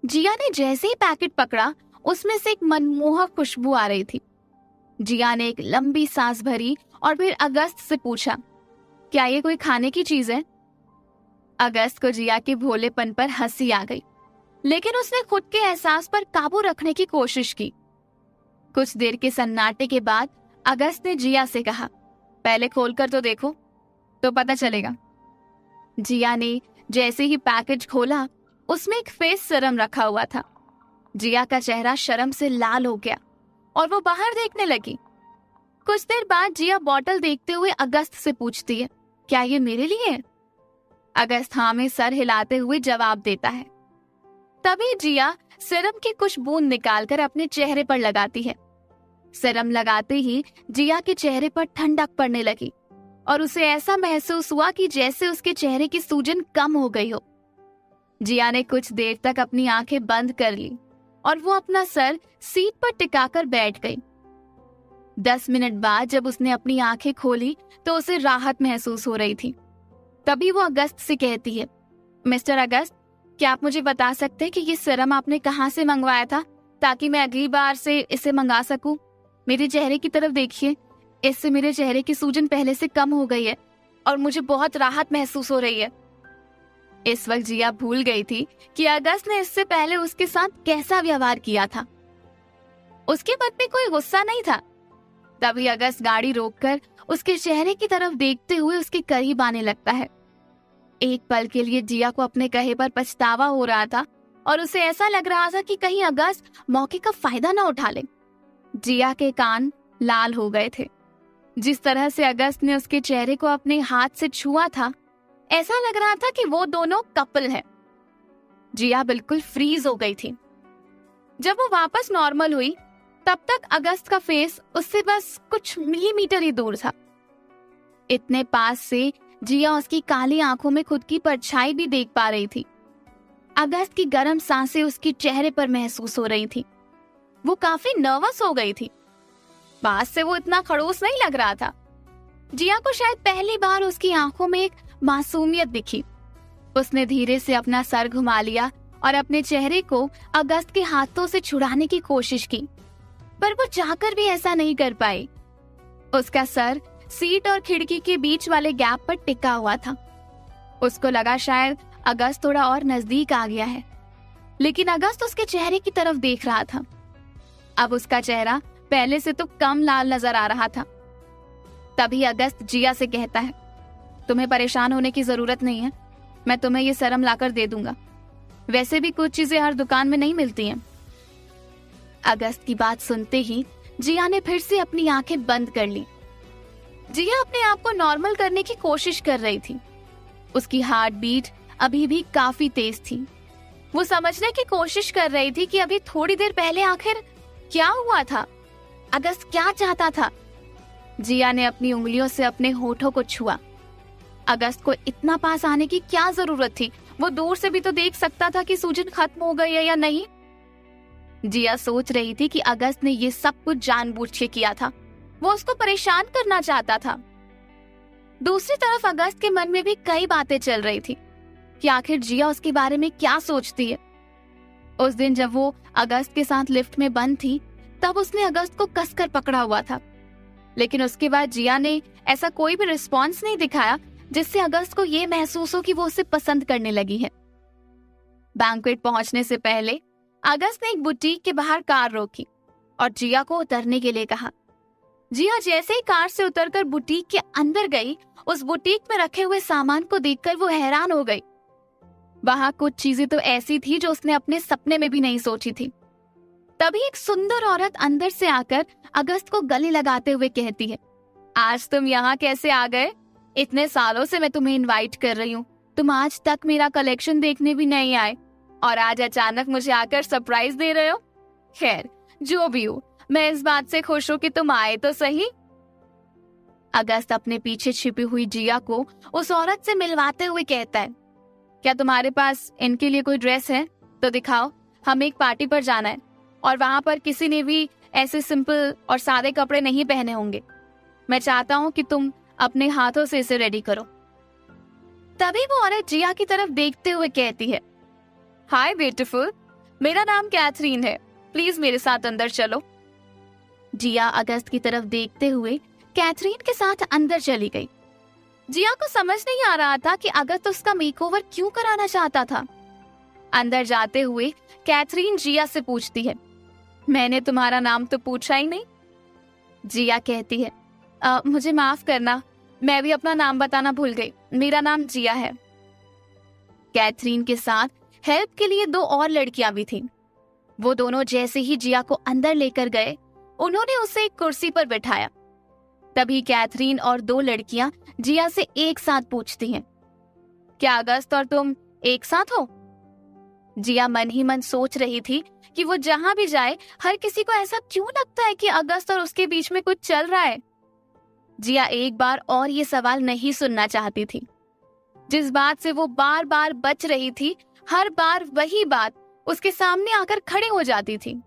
जिया ने जैसे ही पैकेट पकड़ा, उसमें से एक मनमोहक खुशबू आ रही थी। जिया ने एक लंबी सांस भरी और फिर अगस्त से पूछा, क्या ये कोई खाने की चीज है? अगस्त को जिया के भोलेपन पर हंसी आ गई, लेकिन उसने खुद के एहसास पर काबू रखने की कोशिश की। कुछ देर के सन्नाटे के बाद अगस्त ने जिया से कहा, पहले खोलकर तो देखो, तो पता चलेगा। जिया ने जैसे ही पैकेज खोला, उसमें एक फेस सीरम रखा हुआ था। जिया का चेहरा शर्म से लाल हो गया और वो बाहर देखने लगी। कुछ देर बाद जिया बॉटल देखते हुए अगस्त से पूछती है, क्या ये मेरे लिए है? अगस्त हाँ में सर हिलाते हुए जवाब देता है। तभी जिया सीरम की कुछ बूंद निकालकर अपने चेहरे पर लगाती है। सीरम लगाते ही जिया के चेहरे पर ठंडक पड़ने लगी और उसे ऐसा महसूस हुआ कि जैसे उसके चेहरे की सूजन कम हो गई हो। जिया ने कुछ देर तक अपनी आंखें बंद कर ली और वो अपना सर सीट पर टिकाकर बैठ गई। 10 मिनट बाद जब उसने अपनी आंखें खोली तो उसे राहत महसूस हो रही थी। तभी वो अगस्त से कहती है, मिस्टर अगस्त, क्या आप मुझे बता सकते हैं कि ये सीरम आपने कहाँ से मंगवाया था, ताकि मैं अगली बार से इसे मंगा सकूं? मेरे चेहरे की तरफ देखिए, इससे मेरे चेहरे की सूजन पहले से कम हो गई है और मुझे बहुत राहत महसूस हो रही है। इस वक्त जिया भूल गई थी कि अगस्त ने इससे पहले उसके साथ कैसा व्यवहार किया था। उसके मन में कोई गुस्सा नहीं था। तभी अगस्त गाड़ी रोककर उसके चेहरे की तरफ देखते हुए उसके करीब आने लगता है। एक पल के लिए जिया को अपने कहे पर पछतावा हो रहा था और उसे ऐसा लग रहा था कि कहीं अगस्त मौके का फायदा ना उठा ले। जिया के कान लाल हो गए थे। जिस तरह से अगस्त ने उसके चेहरे को अपने हाथ से छुआ था, ऐसा लग रहा था कि वो दोनों कपल हैं। जिया बिल्कुल फ्रीज हो गई थी। जब वो वापस नॉर्मल हुई, तब तक अगस्त का फेस उससे बस कुछ मिलीमीटर ही दूर था। इतने पास से जिया उसकी काली आंखों में खुद की परछाई भी देख पा रही थी। अगस्त की गर्म सांसें उसके चेहरे पर महसूस हो रही थी। वो काफी नर्वस हो गई थी। पास से वो इतना खड़ूस नहीं लग रहा था। जिया को शायद पहली बार उसकी आंखों में एक मासूमियत दिखी। उसने धीरे से अपना सर घुमा लिया और अपने चेहरे को अगस्त के हाथों से छुड़ाने की कोशिश की, पर वो चाहकर भी ऐसा नहीं कर पाई। उसका सर सीट और खिड़की के बीच वाले गैप पर टिका हुआ था। उसको लगा शायद अगस्त थोड़ा और नजदीक आ गया है, लेकिन अगस्त उसके चेहरे की तरफ देख रहा था। अब उसका चेहरा पहले से तो कम लाल नजर आ रहा था। तभी अगस्त जिया से कहता है, तुम्हें परेशान होने की जरूरत नहीं है, मैं तुम्हें ये सीरम लाकर दे दूंगा। वैसे भी कुछ चीजें हर दुकान में नहीं मिलती हैं। अगस्त की बात सुनते ही जिया ने फिर से अपनी आंखें बंद कर ली। जिया अपने आप को नॉर्मल करने की कोशिश कर रही थी। उसकी हार्ट बीट अभी भी काफी तेज थी। वो समझने की कोशिश कर रही थी कि अभी थोड़ी देर पहले आखिर क्या हुआ था, अगस्त क्या चाहता था। जिया ने अपनी उंगलियों से अपने होठों को छुआ। अगस्त को इतना पास आने की क्या जरूरत थी? वो दूर से भी तो देख सकता था कि सूजन खत्म हो गई है या नहीं। जिया सोच रही थी कि अगस्त ने ये सब कुछ जानबूझ के किया था। वो उसको परेशान करना चाहता था। दूसरी तरफ अगस्त के मन में भी कई बातें चल रही थी कि आखिर जिया उसके बारे में क्या सोचती है। उस दिन जब वो अगस्त के साथ लिफ्ट में बंद थी, तब उसने अगस्त को कसकर पकड़ा हुआ था, लेकिन उसके बाद जिया ने ऐसा कोई भी रिस्पॉन्स नहीं दिखाया जिससे अगस्त को ये महसूस हो कि वो उसे पसंद करने लगी है। बैंक्वेट पहुंचने से पहले अगस्त ने एक बुटीक के बाहर कार रोकी और जिया को उतरने के लिए कहा। जिया जैसे ही कार से उतरकर बुटीक के अंदर गई, उस बुटीक में रखे हुए सामान को देखकर वो हैरान हो गई। वहां कुछ चीजें तो ऐसी थी जो उसने अपने सपने में भी नहीं सोची थी। तभी एक सुंदर औरत अंदर से आकर अगस्त को गले लगाते हुए कहती है, आज तुम यहाँ कैसे आ गए? इतने सालों से मैं तुम्हें इनवाइट कर रही हूँ, तुम आज तक मेरा कलेक्शन देखने भी नहीं आए और आज अचानक मुझे आकर सरप्राइज दे रहे हो। खैर, जो भी हो, मैं इस बात से खुश हूँ कि तुम आए तो सही। अगस्त अपने पीछे छिपी हुई जिया को उस औरत से मिलवाते हुए कहता है, क्या तुम्हारे पास इनके लिए कोई ड्रेस है तो दिखाओ, हमें एक पार्टी पर जाना है और वहां पर किसी ने भी ऐसे सिंपल और सादे कपड़े नहीं पहने होंगे। मैं चाहता हूँ कि तुम अपने हाथों से इसे रेडी करो। तभी वो औरत जिया की तरफ देखते हुए कहती है, हाय ब्यूटीफुल, मेरा नाम कैथरीन है, प्लीज मेरे साथ अंदर चलो। जिया अगस्त की तरफ देखते हुए कैथरीन के साथ अंदर चली गई। जिया को समझ नहीं आ रहा था कि अगस्त उसका मेकओवर क्यों कराना चाहता था। अंदर जाते हुए कैथरीन जिया से पूछती है, मैंने तुम्हारा नाम तो पूछा ही नहीं। जिया कहती है, मुझे माफ करना, मैं भी अपना नाम बताना भूल गई, मेरा नाम जिया है। कैथरीन के साथ हेल्प के लिए 2 और लड़कियां भी थीं। वो दोनों जैसे ही जिया को अंदर लेकर गए, उन्होंने उसे एक कुर्सी पर बिठाया। तभी कैथरीन और 2 लड़कियां जिया से एक साथ पूछती हैं, क्या अगस्त और तुम एक साथ हो? जिया मन ही मन सोच रही थी कि वो जहां भी जाए हर किसी को ऐसा क्यों लगता है कि अगस्त और उसके बीच में कुछ चल रहा है। जिया एक बार और ये सवाल नहीं सुनना चाहती थी। जिस बात से वो बार बार बच रही थी, हर बार वही बात उसके सामने आकर खड़े हो जाती थी।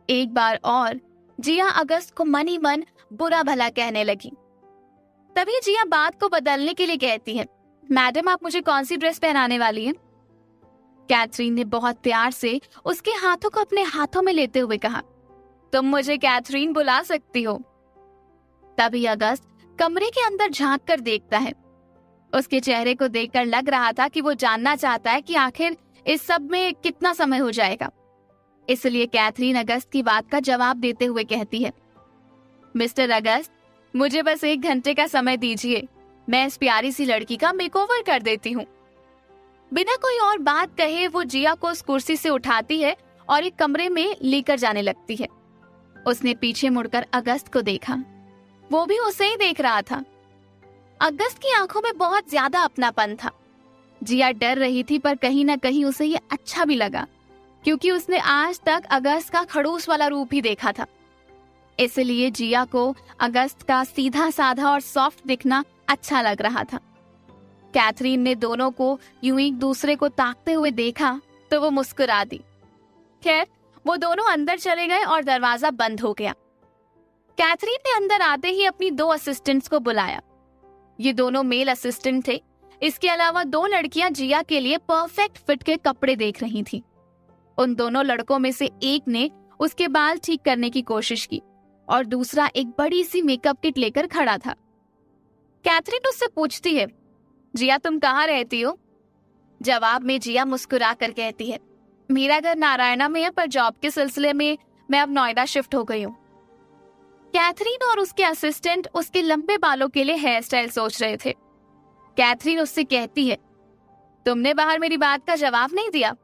एक बार और जिया अगस्त को मन ही मन बुरा भला कहने लगी। तभी जिया बात को बदलने के लिए कहती है, मैडम आप मुझे कौन सी ड्रेस पहनाने वाली हैं? कैथरीन ने बहुत प्यार से उसके हाथों को अपने हाथों में लेते हुए कहा, तुम मुझे कैथरीन बुला सकती हो। तभी अगस्त कमरे के अंदर झांक कर देखता है। उसके चेहरे को देखकर लग रहा था कि वो जानना चाहता है कि आखिर इस सब में कितना समय हो जाएगा। इसलिए कैथरीन अगस्त की बात का जवाब देते हुए कहती है, मिस्टर अगस्त, मुझे बस 1 घंटे का समय दीजिए, मैं इस प्यारी सी लड़की का मेकओवर कर देती हूँ। बिना कोई और बात कहे वो जिया को उस कुर्सी से उठाती है और एक कमरे में लेकर जाने लगती है। उसने पीछे मुड़कर अगस्त को देखा, वो भी उसे ही देख रहा था। अगस्त की आंखों में बहुत ज्यादा अपनापन था। जिया डर रही थी, पर कहीं ना कहीं उसे ये अच्छा भी लगा, क्योंकि उसने आज तक अगस्त का खड़ूस वाला रूप ही देखा था। इसलिए जिया को अगस्त का सीधा साधा और सॉफ्ट दिखना अच्छा लग रहा था। कैथरीन ने दोनों को यूं एक दूसरे को ताकते हुए देखा तो वो मुस्कुरा दी। खैर, वो दोनों अंदर चले गए और दरवाजा बंद हो गया। कैथरीन ने अंदर आते ही अपनी 2 असिस्टेंट्स को बुलाया। ये दोनों मेल असिस्टेंट थे। इसके अलावा 2 लड़कियां जिया के लिए परफेक्ट फिट के कपड़े देख रही थी। उन दोनों लड़कों में से एक ने उसके बाल ठीक करने की कोशिश की और दूसरा एक बड़ी सी मेकअप किट लेकर खड़ा था। कैथरीन उससे पूछती है, जिया तुम कहाँ रहती हो? जवाब में जिया मुस्कुरा कर कहती है, मेरा घर नारायणा में है, पर जॉब के सिलसिले में मैं अब नोएडा शिफ्ट हो गई हूँ। कैथरीन और उसके असिस्टेंट उसके लंबे बालों के लिए हेयर स्टाइल सोच रहे थे। कैथरीन उससे कहती है, तुमने बाहर मेरी बात का जवाब नहीं दिया,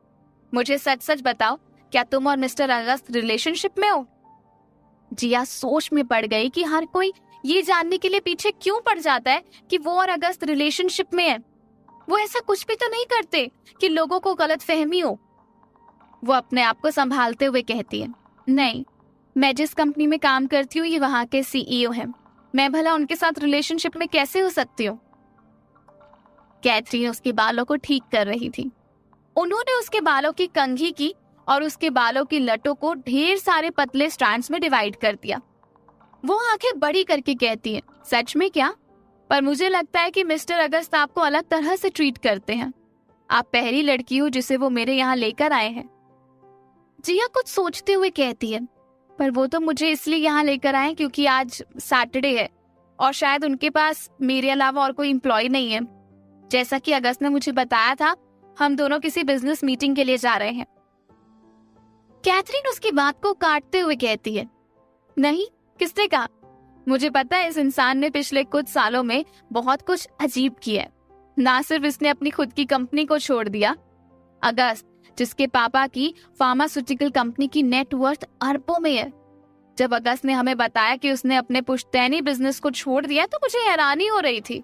मुझे सच सच बताओ, क्या तुम और मिस्टर अगस्त रिलेशनशिप में हो? जिया सोच में पड़ गई कि हर कोई ये जानने के लिए पीछे क्यों पड़ जाता है कि वो और अगस्त रिलेशनशिप में है। वो ऐसा कुछ भी तो नहीं करते कि लोगों को गलतफहमी हो। वो अपने आप को संभालते हुए कहती है, नहीं, मैं जिस कंपनी में काम करती हूँ ये वहां के सीईओ हैं, मैं भला उनके साथ रिलेशनशिप में कैसे हो सकती हूँ? कैथरीन उसके बालों को ठीक कर रही थी। उन्होंने उसके बालों की कंघी की और उसके बालों की लटों को ढेर सारे पतले स्ट्रैंड्स में डिवाइड कर दिया। वो आंखें बड़ी करके कहती है, सच में क्या? पर मुझे लगता है कि मिस्टर अगस्त आपको अलग तरह से ट्रीट करते हैं। आप पहली लड़की हो जिसे वो मेरे यहाँ लेकर आए हैं। जिया कुछ सोचते हुए कहती है, पर वो तो मुझे इसलिए यहाँ लेकर आए क्योंकि आज सैटरडे है और शायद उनके पास मेरे अलावा और कोई एम्प्लॉय नहीं है। जैसा कि अगस्त ने मुझे बताया था, हम दोनों किसी बिजनेस मीटिंग के लिए जा रहे हैं। कैथरीन उसकी बात को काटते हुए कहती है, नहीं, किसने कहा? मुझे पता है इस इंसान ने पिछले कुछ सालों में बहुत कुछ अजीब किया है। ना सिर्फ इसने अपनी खुद की कंपनी को छोड़ दिया, अगस्त जिसके पापा की फार्मास्यूटिकल कंपनी की नेटवर्थ अरबों में है। जब अगस्त ने हमें बताया कि उसने अपने पुश्तैनी बिजनेस को छोड़ दिया तो मुझे हैरानी हो रही थी।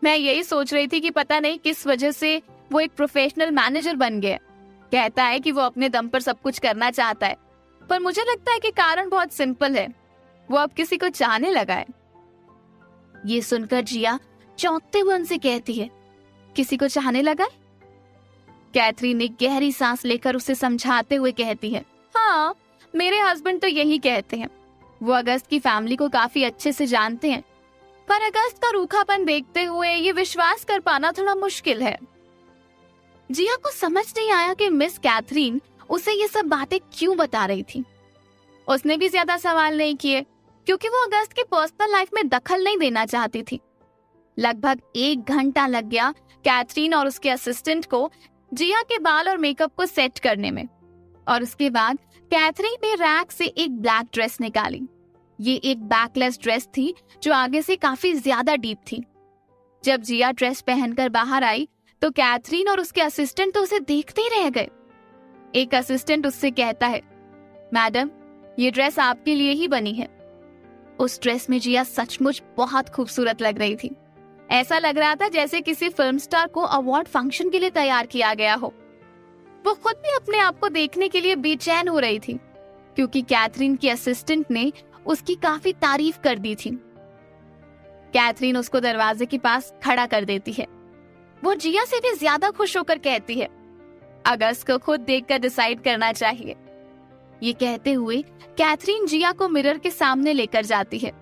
मैं यही सोच रही थी कि पता नहीं किस वजह से वो एक प्रोफेशनल मैनेजर बन गया। कहता है कि वो अपने दम पर सब कुछ करना चाहता है, पर मुझे लगता है कि कारण बहुत सिंपल है, वो अब किसी को चाहने लगा है। ये सुनकर जिया चौंकते हुए उनसे कहती है, किसी को चाहने लगा है? कैथरीन ने गहरी सांस लेकर उसे समझाते हुए कहती है, हाँ, मेरे हस्बैंड तो यही कहते हैं। वो अगस्त की फैमिली को काफी अच्छे से जानते हैं, पर अगस्त का रूखापन देखते हुए ये विश्वास कर पाना थोड़ा मुश्किल है। जिया को समझ नहीं आया कि मिस कैथरीन उसे ये सब बातें क्यों बता रही थी। उसने भी ज्यादा सवाल नहीं किए क्योंकि वो अगस्त की पर्सनल लाइफ में दखल नहीं देना चाहती थी। लगभग 1 घंटा लग गया कैथरीन और उसके असिस्टेंट को जिया के बाल और मेकअप को सेट करने में, और उसके बाद कैथरीन ने रैक से एक ब्लैक ड्रेस निकाली। ये एक बैकलेस ड्रेस थी जो आगे से काफी ज्यादा डीप थी। जब जिया ड्रेस पहनकर बाहर आई तो कैथरीन और उसके असिस्टेंट तो उसे देखते ही रह गए। एक असिस्टेंट उससे कहता है, मैडम, ये ड्रेस आपके लिए ही बनी है। उस ड्रेस में जिया सचमुच बहुत खूबसूरत लग रही थी। ऐसा लग रहा था जैसे किसी फिल्म स्टार को अवार्ड फंक्शन के लिए तैयार किया गया हो। वो खुद भी अपने आप को देखने के लिए बेचैन हो रही थी क्योंकि कैथरीन की असिस्टेंट ने उसकी काफी तारीफ कर दी थी। कैथरीन उसको दरवाजे के पास खड़ा कर देती है। वो जिया से भी ज्यादा खुश होकर कहती है, अगस्त को खुद देखकर डिसाइड करना चाहिए। ये कहते हुए कैथरीन जिया को मिरर के सामने लेकर जाती है।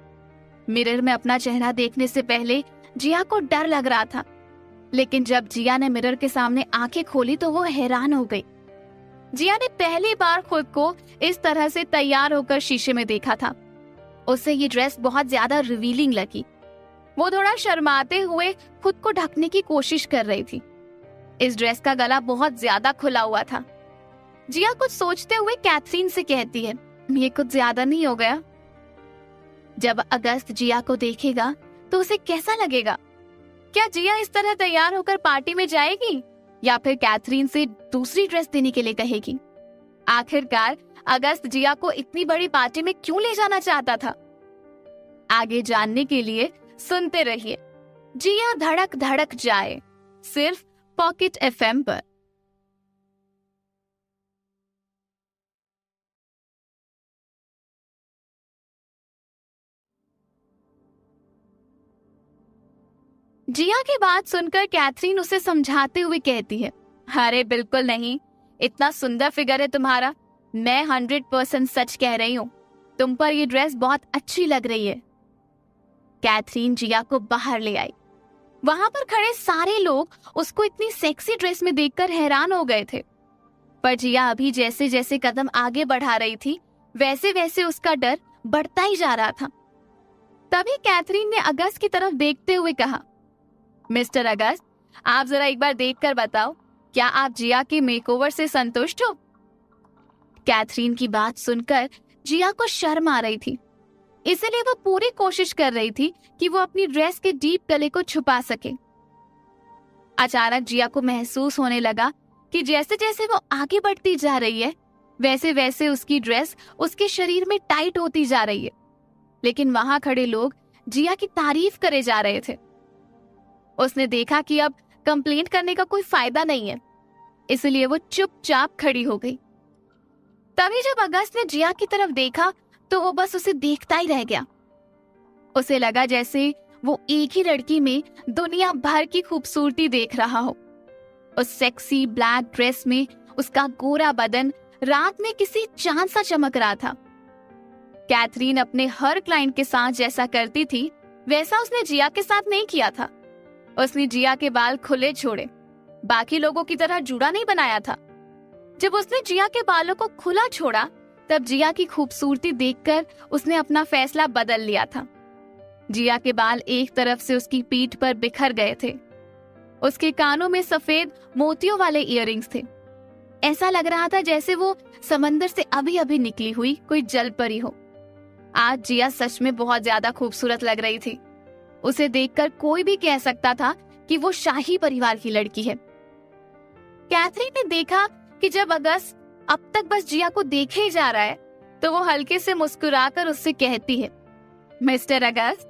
मिरर में अपना चेहरा देखने से पहले जिया को डर लग रहा था, लेकिन जब जिया ने मिरर के सामने आंखें खोली तो वो हैरान हो गई। जिया ने पहली बार खुद को इस तरह से तैयार होकर शीशे में देखा था। उसे ये ड्रेस बहुत ज्यादा रिवीलिंग लगी। वो थोड़ा शर्माते हुए खुद को ढकने की कोशिश कर रही थी। इस ड्रेस का गला बहुत ज्यादा खुला हुआ था। जिया कुछ सोचते हुए कैथरीन से कहती है, ये कुछ ज्यादा नहीं हो गया? जब अगस्त जिया को देखेगा तो उसे कैसा लगेगा? क्या जिया इस तरह तैयार होकर पार्टी में जाएगी या फिर कैथरीन से दूसरी ड्रेस देने के लिए कहेगी? आखिरकार अगस्त जिया को इतनी बड़ी पार्टी में क्यों ले जाना चाहता था? आगे जानने के लिए सुनते रहिए जिया धड़क धड़क जाए, सिर्फ पॉकेट एफएम पर। जिया की बात सुनकर कैथरीन उसे समझाते हुए कहती है, अरे बिल्कुल नहीं, इतना सुंदर फिगर है तुम्हारा। मैं 100% सच कह रही हूँ, तुम पर ये ड्रेस बहुत अच्छी लग रही है। कैथरीन जिया को बाहर ले आई। वहां पर खड़े सारे लोग उसको इतनी सेक्सी ड्रेस में देखकर हैरान हो गए थे, पर जिया अभी जैसे जैसे कदम आगे बढ़ा रही थी वैसे वैसे उसका डर बढ़ता ही जा रहा था। तभी कैथरीन ने अगस्त की तरफ देखते हुए कहा, मिस्टर अगस्त, आप जरा एक बार देखकर बताओ, क्या आप जिया के मेकओवर से संतुष्ट हो? कैथरीन की बात सुनकर जिया को शर्म आ रही थी, इसलिए वो पूरी कोशिश कर रही थी कि वो अपनी ड्रेस के डीप गले को छुपा सके। अचानक जिया को महसूस होने लगा कि जैसे जैसे वो आगे बढ़ती जा रही है वैसे वैसे उसकी ड्रेस उसके शरीर में टाइट होती जा रही है, लेकिन वहां खड़े लोग जिया की तारीफ करे जा रहे थे। उसने देखा कि अब कंप्लेंट करने का कोई फायदा नहीं है, इसलिए वो चुपचाप खड़ी हो गई। तभी जब अगस्त ने जिया की तरफ देखा तो वो बस उसे देखता ही रह गया। उसे लगा जैसे वो एक ही लड़की में दुनिया भर की खूबसूरती देख रहा हो। उस सेक्सी ब्लैक ड्रेस में उसका गोरा बदन रात में किसी चांद सा चमक रहा था। कैथरीन अपने हर क्लाइंट के साथ जैसा करती थी वैसा उसने जिया के साथ नहीं किया था। उसने जिया के बाल खुले छोड़े, बाकी लोगों की तरह जूड़ा नहीं बनाया था। जब उसने जिया के बालों को खुला छोड़ा तब जिया की खूबसूरती देखकर उसने अपना फैसला बदल लिया था। जिया के बाल एक तरफ से उसकी पीठ पर बिखर गए थे। उसके कानों में सफेद मोतियों वाले इयररिंग्स थे। ऐसा लग रहा था जैसे वो समंदर से अभी अभी निकली हुई कोई जल परी हो। आज जिया सच में बहुत ज्यादा खूबसूरत लग रही थी। उसे देखकर कोई भी कह सकता था कि वो शाही परिवार की लड़की है। कैथरीन ने देखा कि जब अगस्त अब तक बस जिया को देखे ही जा रहा है तो वो हल्के से मुस्कुराकर उससे कहती है, मिस्टर अगस्त,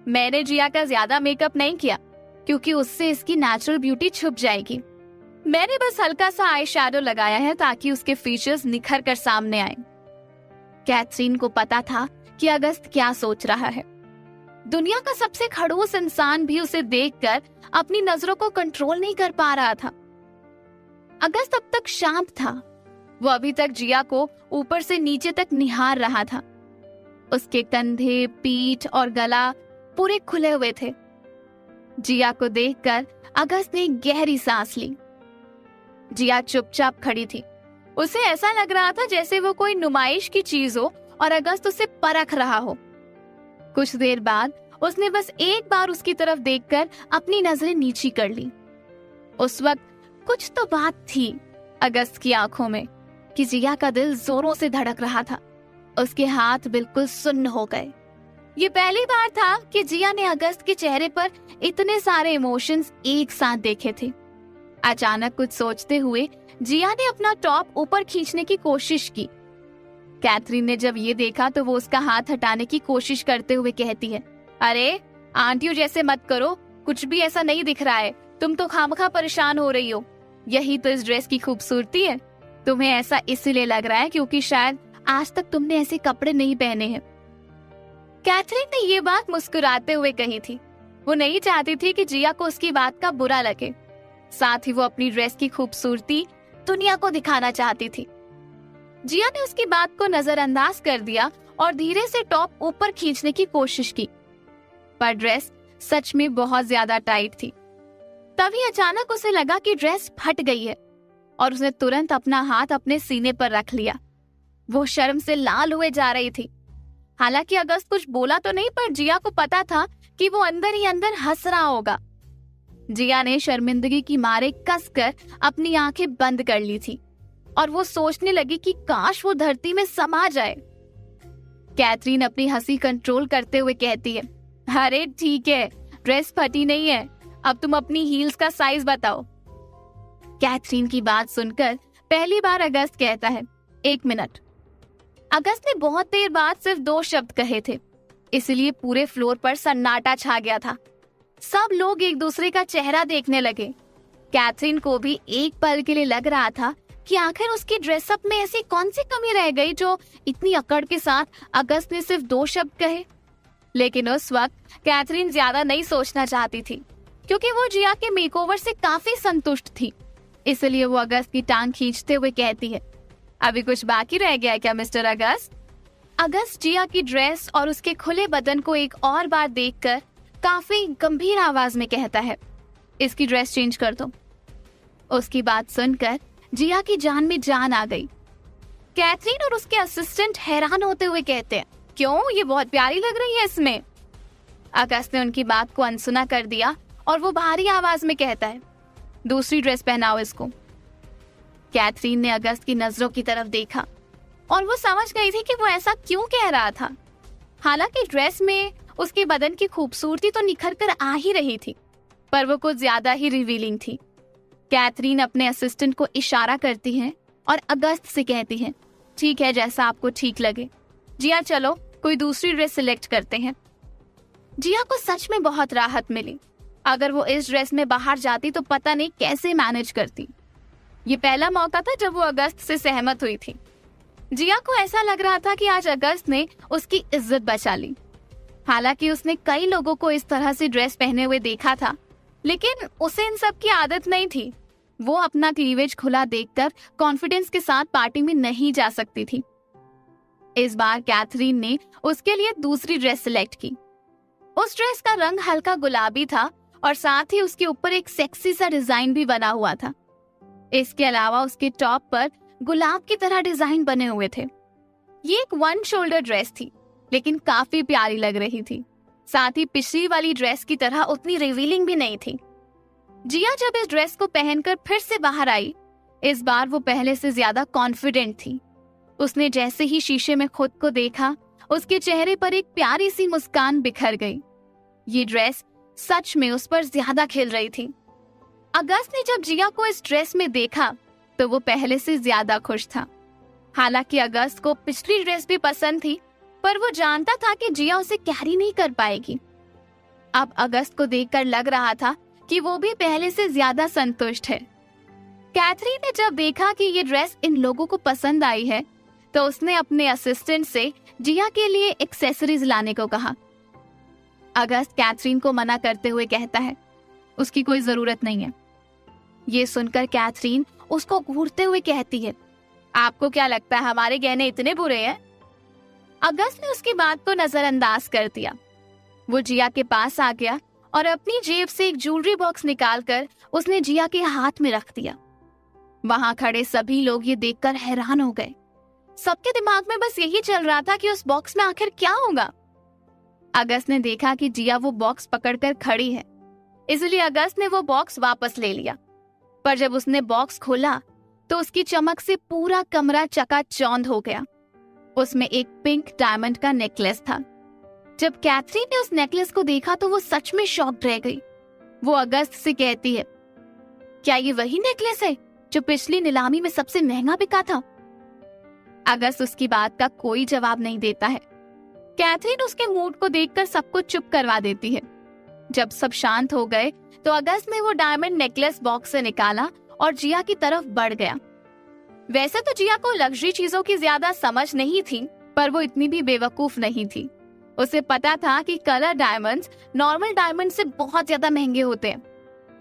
मैंने जिया का ज्यादा मेकअप नहीं किया क्योंकि उससे इसकी नेचुरल ब्यूटी छुप जाएगी। मैंने बस हल्का सा आई शैडो लगाया है ताकि उसके फीचर्स निखर कर सामने आए। कैथरीन को पता था कि अगस्त क्या सोच रहा है। दुनिया का सबसे खड़ूस इंसान भी उसे देखकर अपनी नजरों को कंट्रोल नहीं कर पा रहा था। अगस्त अब तक शांत था। वो अभी तक जिया को ऊपर से नीचे तक निहार रहा था। उसके कंधे, पीठ और गला पूरे खुले हुए थे। जिया को देखकर अगस्त ने गहरी सांस ली। जिया चुपचाप खड़ी थी। उसे ऐसा लग रहा था जैसे वो कोई नुमाइश की चीज हो और अगस्त उसे परख रहा हो। कुछ देर बाद उसने बस एक बार उसकी तरफ देखकर अपनी नजरें नीची कर ली। उस वक्त कुछ तो बात थी अगस्त की आंखों में कि जिया का दिल जोरों से धड़क रहा था। उसके हाथ बिल्कुल सुन्न हो गए। ये पहली बार था कि जिया ने अगस्त के चेहरे पर इतने सारे इमोशंस एक साथ देखे थे। अचानक कुछ सोचते हुए जिया ने अपना टॉप ऊपर खींचने की कोशिश की। कैथरीन ने जब ये देखा तो वो उसका हाथ हटाने की कोशिश करते हुए कहती है, अरे आंटियों जैसे मत करो, कुछ भी ऐसा नहीं दिख रहा है, तुम तो खामखा परेशान हो रही हो। यही तो इस ड्रेस की खूबसूरती है। तुम्हें ऐसा इसलिए लग रहा है क्योंकि शायद आज तक तुमने ऐसे कपड़े नहीं पहने हैं। कैथरीन ने ये बात मुस्कुराते हुए कही थी। वो नहीं चाहती थी कि जिया को उसकी बात का बुरा लगे। साथ ही वो अपनी ड्रेस की खूबसूरती दुनिया को दिखाना चाहती थी। जिया ने उसकी बात को नजरअंदाज कर दिया और धीरे से टॉप ऊपर खींचने की कोशिश की, पर ड्रेस सच में बहुत ज्यादा टाइट थी। तभी अचानक उसे लगा कि ड्रेस फट गई है और उसने तुरंत अपना हाथ अपने सीने पर रख लिया। वो शर्म से लाल हुए जा रही थी। हालांकि अगस्त कुछ बोला तो नहीं, पर जिया को पता था कि वो अंदर ही अंदर हंस रहा होगा। जिया ने शर्मिंदगी की मारे कसकर अपनी आंखें बंद कर ली थी और वो सोचने लगी कि काश वो धरती में समा जाए। कैथरीन अपनी हंसी कंट्रोल करते हुए कहती है, अरे ठीक है, ड्रेस फटी नहीं है, अब तुम अपनी हील्स का साइज बताओ। कैथरीन की बात सुनकर पहली बार अगस्त कहता है, 1 मिनट। अगस्त ने बहुत देर बाद सिर्फ 2 शब्द कहे थे, इसलिए पूरे फ्लोर पर सन्नाटा छा गया था। सब लोग एक दूसरे का चेहरा देखने लगे। कैथरीन को भी एक पल के लिए लग रहा था कि आखिर उसकी ड्रेसअप में ऐसी कौन सी कमी रह गई जो इतनी अकड़ के साथ अगस्त ने सिर्फ 2 शब्द कहे। लेकिन उस वक्त कैथरीन ज्यादा नहीं सोचना चाहती थी, क्योंकि वो जिया के मेकओवर से काफी संतुष्ट थी। इसलिए वो अगस्त की टांग खींचते हुए कहती है, अभी कुछ बाकी रह गया क्या मिस्टर अगस्त? अगस्त जिया की ड्रेस और उसके खुले बदन को एक और बार देखकर काफी गंभीर आवाज में कहता है, इसकी ड्रेस चेंज कर दो। उसकी बात सुनकर जिया की जान में जान आ गई। कैथरीन और उसके असिस्टेंट हैरान होते हुए कहते हैं, क्यों, ये बहुत प्यारी लग रही है इसमें। अगस्त ने उनकी बात को अनसुना कर दिया और वो भारी आवाज में कहता है, दूसरी ड्रेस पहनाओ इसको। कैथरीन ने अगस्त की नजरों की तरफ देखा और वो समझ गई थी कि वो ऐसा क्यों कह रहा था। हालांकि ड्रेस में उसके बदन की खूबसूरती तो निखर कर आ ही रही थी, पर वो कुछ ज्यादा ही रिवीलिंग थी। कैथरीन अपने असिस्टेंट को इशारा करती है और अगस्त से कहती है, ठीक है, जैसा आपको ठीक लगे। जिया चलो कोई दूसरी ड्रेस सिलेक्ट करते हैं। जिया को सच में बहुत राहत मिली। अगर वो इस ड्रेस में बाहर जाती तो पता नहीं कैसे मैनेज करती। ये पहला मौका था जब वो अगस्त से सहमत हुई थी। जिया को ऐसा लग रहा था कि आज अगस्त ने उसकी इज्जत बचा ली। हालांकि उसने कई लोगों को इस तरह से ड्रेस पहने हुए देखा था, लेकिन उसे इन सब की आदत नहीं थी। वो अपना क्लीवेज खुला देखकर कॉन्फिडेंस के साथ पार्टी में नहीं जा सकती थी। इस बार कैथरीन ने उसके लिए दूसरी ड्रेस सिलेक्ट की। उस ड्रेस का रंग हल्का गुलाबी था और साथ ही उसके ऊपर एक सेक्सी सा डिजाइन भी बना हुआ था। इसके अलावा उसके टॉप पर गुलाब की तरह डिजाइन बने हुए थे। ये एक 1 शोल्डर ड्रेस थी, लेकिन काफी प्यारी लग रही थी। साथ ही पिछली वाली ड्रेस की तरह उतनी रिवीलिंग भी नहीं थी। जिया जब इस ड्रेस को पहनकर फिर से बाहर आई, इस बार वो पहले से ज्यादा कॉन्फिडेंट थी। उसने जैसे ही शीशे में खुद को देखा, उसके चेहरे पर एक प्यारी सी मुस्कान बिखर गई। ये ड्रेस सच में उस पर ज्यादा खिल रही थी। अगस्त ने जब जिया को इस ड्रेस में देखा तो वो पहले से ज्यादा खुश था। हालांकि अगस्त को पिछली ड्रेस भी पसंद थी, पर वो जानता था कि जिया उसे कैरी नहीं कर पाएगी। अब अगस्त को देखकर लग रहा था कि वो भी पहले से ज्यादा संतुष्ट है। कैथरीन ने जब देखा कि ये ड्रेस इन लोगों को पसंद आई है, तो उसने अपने असिस्टेंट से जिया के लिए एक्सेसरीज लाने को कहा। अगस्त कैथरीन को मना करते हुए कहता है, उसकी कोई जरूरत नहीं है। ये सुनकर कैथरीन उसको घूरते हुए कहती है, आपको क्या लगता है हमारे गहने इतने बुरे हैं? अगस्त ने उसकी बात को नजरअंदाज कर दिया। वो जिया के पास आ गया और अपनी जेब से एक ज्वेलरी बॉक्स निकालकर उसने जिया के हाथ में रख दिया। वहां खड़े सभी लोग ये देखकर हैरान हो गए। सबके दिमाग में बस यही चल रहा था कि उस बॉक्स में आखिर क्या होगा। अगस्त ने देखा कि जिया वो बॉक्स पकड़कर खड़ी है, इसलिए अगस्त ने वो बॉक्स वापस ले लिया। पर जब उसने बॉक्स खोला तो उसकी चमक से पूरा कमरा चकाचौंध हो गया। उसमें एक पिंक डायमंड का नेकलेस था। जब कैथरीन ने उस नेकलेस को देखा तो वो सच में शॉक्ड रह गई। वो अगस्त से कहती है, क्या ये वही नेकलेस है जो पिछली नीलामी में सबसे महंगा बिका था? अगस्त उसकी बात का कोई जवाब नहीं देता है। कैथरीन उसके मूड को देखकर सबको चुप करवा देती है। जब सब शांत हो गए तो अगस्त ने वो डायमंड नेकलेस बॉक्स से निकाला और जिया की तरफ बढ़ गया। वैसे तो जिया को लग्जरी चीजों की ज्यादा समझ नहीं थी, पर वो इतनी भी बेवकूफ नहीं थी। उसे पता था कि कलर डायमंड्स नॉर्मल डायमंड से बहुत ज्यादा महंगे होते हैं।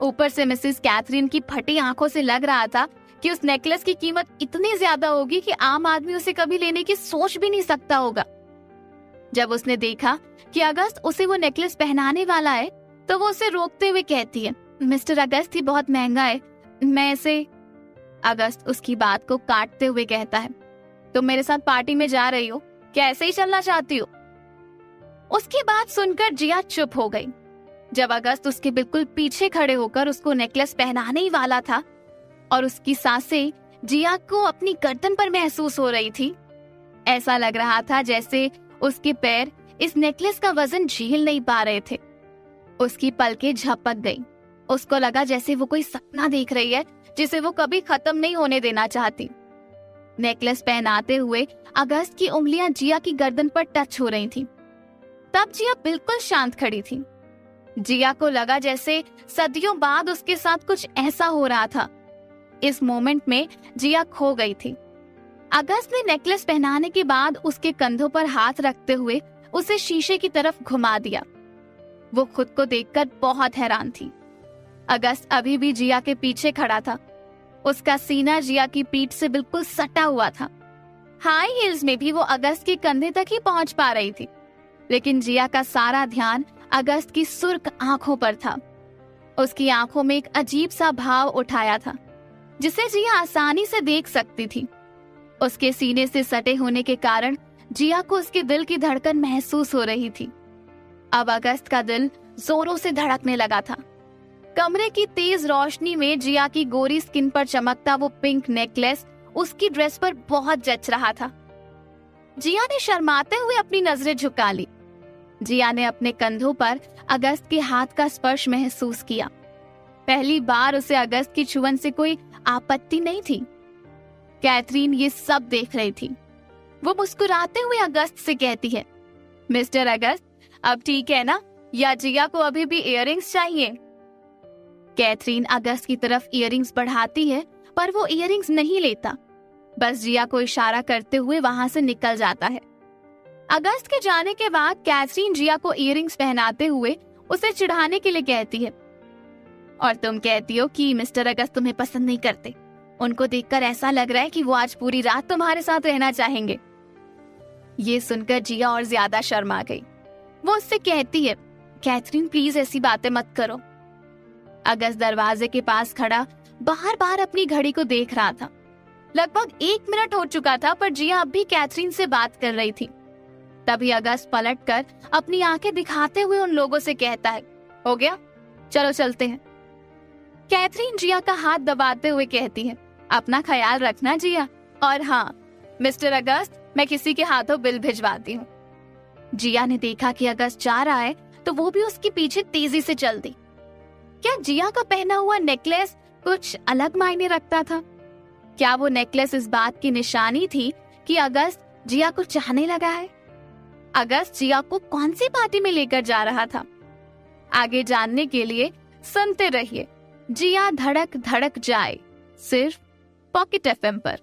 ऊपर से मिसेस कैथरीन की फटी आंखों से लग रहा था कि उस नेकलेस की कीमत इतनी ज्यादा होगी कि आम आदमी उसे कभी लेने की सोच भी नहीं सकता होगा। जब उसने देखा कि अगस्त उसे वो नेकलेस पहनाने वाला है तो वो उसे रोकते हुए कहती है, मिस्टर अगस्त, ही बहुत महंगा है, मैं इसे। अगस्त उसकी बात को काटते हुए कहता है, तुम मेरे साथ पार्टी में जा रही हो, क्या ऐसे ही चलना चाहती हो? उसकी बात सुनकर जिया चुप हो गई। जब अगस्त उसके बिल्कुल पीछे खड़े होकर उसको नेकलेस पहनाने ही वाला था और उसकी सांसें जिया को अपनी गर्दन पर महसूस हो रही थी, ऐसा लग रहा था जैसे उसके पैर इस नेकलेस का वजन झेल नहीं पा रहे थे। उसकी पलकें झपक गई। उसको लगा जैसे वो कोई सपना देख रही है जिसे वो कभी खत्म नहीं होने देना चाहती। नेकलेस पहनाते हुए अगस्त की उंगलियां जिया की गर्दन पर टच हो रही थी। तब जिया बिल्कुल शांत खड़ी थी। जिया को लगा जैसे सदियों बाद उसके साथ कुछ ऐसा हो रहा था। इस मोमेंट में जिया खो गई थी। अगस्त ने नेकलेस पहनाने के बाद उसके कंधों पर हाथ रखते हुए उसे शीशे की तरफ घुमा दिया। वो खुद को देखकर बहुत हैरान थी। अगस्त अभी भी जिया के पीछे खड़ा था। उसका सीना जिया की पीठ से बिल्कुल सटा हुआ था। हाई हील्स में भी वो अगस्त के कंधे तक ही पहुंच पा रही थी, लेकिन जिया का सारा ध्यान अगस्त की सुर्ख आंखों पर था। उसकी आंखों में एक अजीब सा भाव उठाया था जिसे जिया आसानी से देख सकती थी। उसके सीने से सटे होने के कारण जिया को उसके दिल की धड़कन महसूस हो रही थी। अब अगस्त का दिल जोरों से धड़कने लगा था। कमरे की तेज रोशनी में जिया की गोरी स्किन पर चमकता वो पिंक नेकलेस उसकी ड्रेस पर बहुत जच रहा था। जिया ने शर्माते हुए अपनी नजरें झुका ली। जिया ने अपने कंधों पर अगस्त के हाथ का स्पर्श महसूस किया। पहली बार उसे अगस्त की छुअन से कोई आपत्ति नहीं थी। कैथरीन ये सब देख रही थी। वो मुस्कुराते हुए अगस्त से कहती है, मिस्टर अगस्त, अब ठीक है ना, या जिया को अभी भी इयररिंग्स चाहिए? कैथरीन अगस्त की तरफ इयररिंग्स बढ़ाती है, पर वो इयररिंग्स नहीं लेता, बस जिया को इशारा करते हुए वहां से निकल जाता है। अगस्त के जाने के बाद कैथरीन जिया को इयररिंग्स पहनाते हुए उसे चिढ़ाने के लिए कहती है, और तुम कहती हो कि मिस्टर अगस्त तुम्हें पसंद नहीं करते। उनको देखकर ऐसा लग रहा है कि वो आज पूरी रात तुम्हारे साथ रहना चाहेंगे। ये सुनकर जिया और ज्यादा शर्मा गई। वो उससे कहती है, कैथरीन प्लीज ऐसी बातें मत करो। अगस्त दरवाजे के पास खड़ा बार बार अपनी घड़ी को देख रहा था। लगभग 1 मिनट हो चुका था, पर जिया अब भी कैथरीन से बात कर रही थी। तभी अगस्त पलटकर अपनी आंखें दिखाते हुए उन लोगों से कहता है, हो गया, चलो चलते हैं। कैथरीन जिया का हाथ दबाते हुए कहती है, अपना ख्याल रखना जिया, और हाँ मिस्टर अगस्त, मैं किसी के हाथों बिल भिजवाती हूँ। जिया ने देखा कि अगस्त जा रहा है तो वो भी उसके पीछे तेजी से चल दी। क्या जिया का पहना हुआ नेकलेस कुछ अलग मायने रखता था? क्या वो नेकलेस इस बात की निशानी थी कि अगस्त जिया को चाहने लगा है? अगस्त जिया को कौन सी पार्टी में लेकर जा रहा था? आगे जानने के लिए सुनते रहिए जिया धड़क धड़क जाए, सिर्फ पॉकेट एफएम पर।